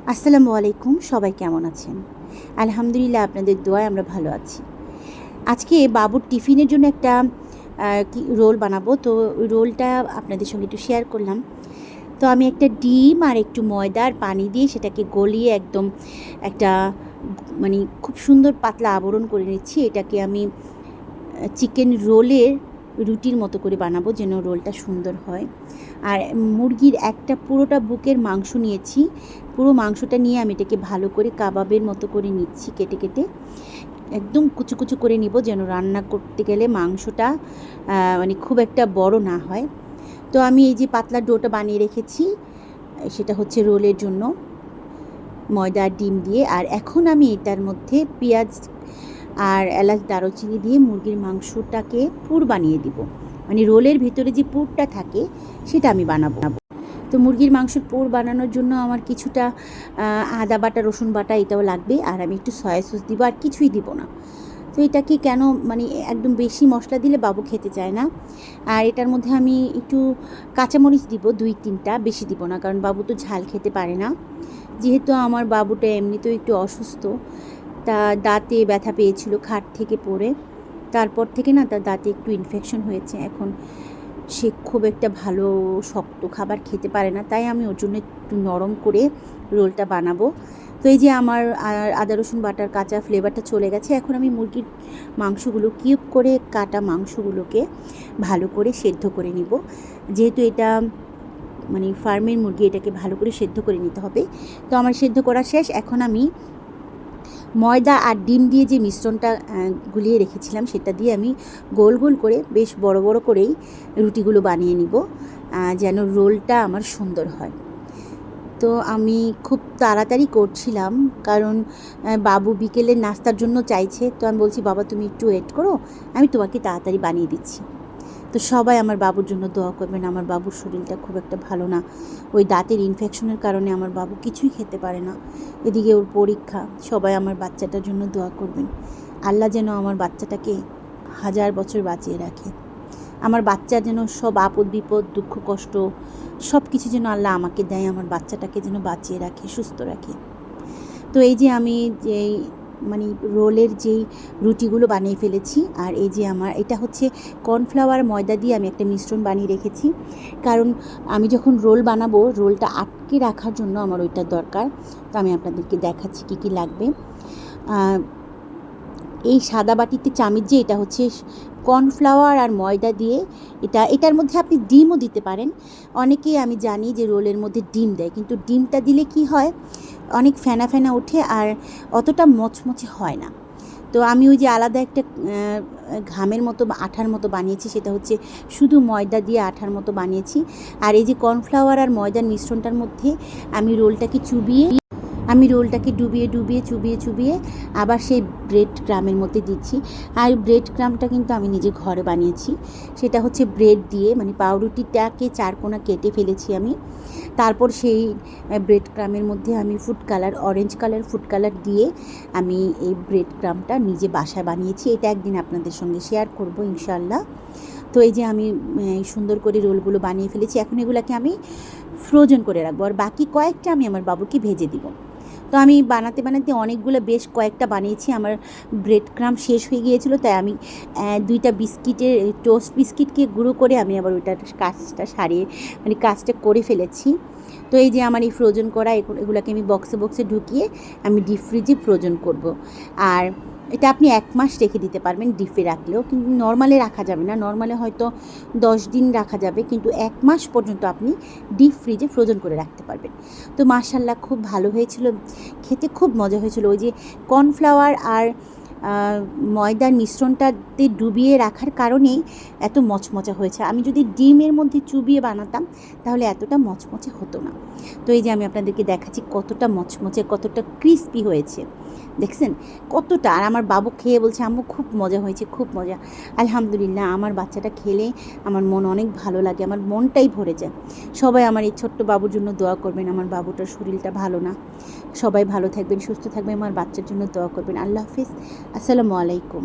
আসসালামু আলাইকুম, সবাই কেমন আছেন? আলহামদুলিল্লাহ, আপনাদের দোয়ায় আমরা ভালো আছি। আজকে বাবুর টিফিনের জন্য একটা রোল বানাবো। তো ওই রোলটা আপনাদের সঙ্গে একটু শেয়ার করলাম। তো আমি একটা ডিম আর একটু ময়দা আর পানি দিয়ে সেটাকে গলিয়ে একদম একটা মানে খুব সুন্দর পাতলা আবরণ করে নিচ্ছি। এটাকে আমি চিকেন রোলের রুটির মতো করে বানাবো, যেন রোলটা সুন্দর হয়। আর মুরগির একটা পুরোটা বুকের মাংস নিয়েছি। পুরো মাংসটা নিয়ে আমি এটাকে ভালো করে কাবাবের মতো করে নিচ্ছি, কেটে কেটে একদম কুচু কুচু করে নিব, যেন রান্না করতে গেলে মাংসটা মানে খুব একটা বড় না হয়। তো আমি এই যে পাতলা ডোটা বানিয়ে রেখেছি, সেটা হচ্ছে রোলের জন্য, ময়দা আর ডিম দিয়ে। আর এখন আমি এটার মধ্যে পেঁয়াজ আর এলাচ দারুচিনি দিয়ে মুরগির মাংসটাকে পুর বানিয়ে দিব। মানে রোলের ভিতরে যে পুরটা থাকে সেটা আমি বানাবো। তো মুরগির মাংসের পুর বানানোর জন্য আমার কিছুটা আদা বাটা, রসুন বাটা এটাও লাগবে। আর আমি একটু সয়া সস দিব, আর কিছুই দিব না। তো এটাকে কেন মানে একদম বেশি মশলা দিলে বাবু খেতে চায় না। আর এটার মধ্যে আমি একটু কাঁচামরিচ দিব, 2-3টা, বেশি দিব না, কারণ বাবু তো ঝাল খেতে পারে না। যেহেতু আমার বাবুটা এমনিতেও একটু অসুস্থ, তা দাঁতে ব্যথা পেয়েছিল খাট থেকে পড়ে, তারপর থেকে না তার দাঁতে একটু ইনফেকশন হয়েছে। এখন সে খুব একটা ভালো শক্ত খাবার খেতে পারে না, তাই আমি ওর জন্য একটু নরম করে রোলটা বানাবো। তো এই যে আমার আদা রসুন বাটার কাঁচা ফ্লেভারটা চলে গেছে। এখন আমি মুরগির মাংসগুলো কিউব করে কাটা মাংসগুলোকে ভালো করে সেদ্ধ করে নিব। যেহেতু এটা মানে ফার্মের মুরগি, এটাকে ভালো করে সেদ্ধ করে নিতে হবে। তো আমার সেদ্ধ করা শেষ। এখন আমি ময়দা আর ডিম দিয়ে যে মিশ্রণটা গুলিয়ে রেখেছিলাম, সেটা দিয়ে আমি গোল গোল করে বেশ বড় বড় করেই রুটিগুলো বানিয়ে নিব, যেন রোলটা আমার সুন্দর হয়। তো আমি খুব তাড়াতাড়ি করছিলাম, কারণ বাবু বিকেলের নাস্তার জন্য চাইছে। তো আমি বলছি, বাবা তুমি একটু ওয়েট করো, আমি তোমাকে তাড়াতাড়ি বানিয়ে দিচ্ছি। তো সবাই আমার বাবুর জন্য দোয়া করবেন। আমার বাবুর শরীরটা খুব একটা ভালো না। ওই দাঁতের ইনফেকশনের কারণে আমার বাবু কিছুই খেতে পারে না। এদিকে ওর পরীক্ষা। সবাই আমার বাচ্চাটার জন্য দোয়া করবেন। আল্লাহ যেন আমার বাচ্চাটাকে 1000 বছর বাঁচিয়ে রাখে। আমার বাচ্চা যেন সব আপদ বিপদ, দুঃখ কষ্ট সব কিছু যেন আল্লাহ আমাকে দেয়, আমার বাচ্চাটাকে যেন বাঁচিয়ে রাখে, সুস্থ রাখে। তো এই যে আমি যেই মানে রোলের যেই রুটিগুলো বানিয়ে ফেলেছি, আর এই যে আমার এটা হচ্ছে কর্নফ্লাওয়ার ময়দা দিয়ে আমি একটা মিশ্রণ বানিয়ে রেখেছি, কারণ আমি যখন রোল বানাবো, রোলটা আটকে রাখার জন্য আমার ওইটা দরকার। তো আমি আপনাদেরকে দেখাচ্ছি কী কী লাগবে। এই সাদা বাটিতে চামচ, যে এটা হচ্ছে কর্নফ্লাওয়ার আর ময়দা দিয়ে, এটার মধ্যে আপনি ডিমও দিতে পারেন। অনেকেই আমি জানি যে রোলের মধ্যে ডিম দেয়, কিন্তু ডিমটা দিলে কি হয়, অনেক ফেনা ফেনা ওঠে আর অতটা মচমচে হয় না। তো আমি ওই যে আলাদা একটা ঘামের মতো আঠার মতো বানিয়েছি, সেটা হচ্ছে শুধু ময়দা দিয়ে আঠার মতো বানিয়েছি। আর এই যে কর্নফ্লাওয়ার আর ময়দার মিশ্রণটার মধ্যে আমি রোলটাকে ডুবিয়ে ডুবিয়ে চুবিয়ে চুবিয়ে আবার সেই ব্রেড ক্রামের মধ্যে দিচ্ছি। আর ব্রেড ক্রামটা কিন্তু আমি নিজে ঘরে বানিয়েছি। সেটা হচ্ছে ব্রেড দিয়ে, মানে পাউরুটিটাকে 4 কোণা কেটে ফেলেছি আমি। তারপর সেই ব্রেড ক্রামের মধ্যে আমি অরেঞ্জ কালার ফুড কালার দিয়ে আমি এই ব্রেড ক্রামটা নিজে বাসায় বানিয়েছি। এটা একদিন আপনাদের সঙ্গে শেয়ার করব ইনশাআল্লাহ। তো এই যে আমি সুন্দর করে রোলগুলো বানিয়ে ফেলেছি। এখন এগুলোকে আমি ফ্রোজেন করে রাখবো, আর বাকি কয়েকটা আমি আমার বাবুকে ভেজে দিব। তো আমি বানাতে বানাতে অনেকগুলো, বেশ কয়েকটা বানিয়েছি। আমার ব্রেড ক্রাম শেষ হয়ে গিয়েছিলো, তাই আমি 2টা বিস্কিটের টোস্ট বিস্কিটকে গুঁড়ো করে আমি আবার ওইটার কাজটা সারিয়ে, মানে কাজটা করে ফেলেছি। তো এই যে আমার এই ফ্রোজেন করা এগুলোকে আমি বক্সে বক্সে ঢুকিয়ে আমি ডিপ ফ্রিজে ফ্রোজেন করব। আর এটা আপনি 1 মাস রেখে দিতে পারবেন ডিপে রাখলেও, কিন্তু নর্মালে রাখা যাবে না। নর্মালে হয়তো 10 দিন রাখা যাবে, কিন্তু 1 মাস পর্যন্ত আপনি ডিপ ফ্রিজে ফ্রোজেন করে রাখতে পারবেন। তো মাশাআল্লাহ খুব ভালো হয়েছিল, খেতে খুব মজা হয়েছিল। ওই যে কর্নফ্লাওয়ার আর ময়দার মিশ্রণটাতে ডুবিয়ে রাখার কারণেই এত মচমচা হয়েছে। আমি যদি ডিমের মধ্যে চুবিয়ে বানাতাম তাহলে এতটা মচমচে হতো না। তো এই যে আমি আপনাদেরকে দেখাচ্ছি কতটা মচমচে, কতটা ক্রিস্পি হয়েছে, দেখছেন কতটা। আর আমার বাবু খেয়ে বলছে, আম্মু খুব মজা হয়েছে, খুব মজা। আলহামদুলিল্লাহ, আমার বাচ্চাটা খেলে আমার মন অনেক ভালো লাগে, আমার মনটাই ভরে যায়। সবাই আমার এই ছোট্ট বাবুর জন্য দোয়া করবেন। আমার বাবুটার শরীরটা ভালো না। সবাই ভালো থাকবেন, সুস্থ থাকবেন, আমার বাচ্চার জন্য দোয়া করবেন। আল্লাহ হাফিজ। আসসালামু আলাইকুম।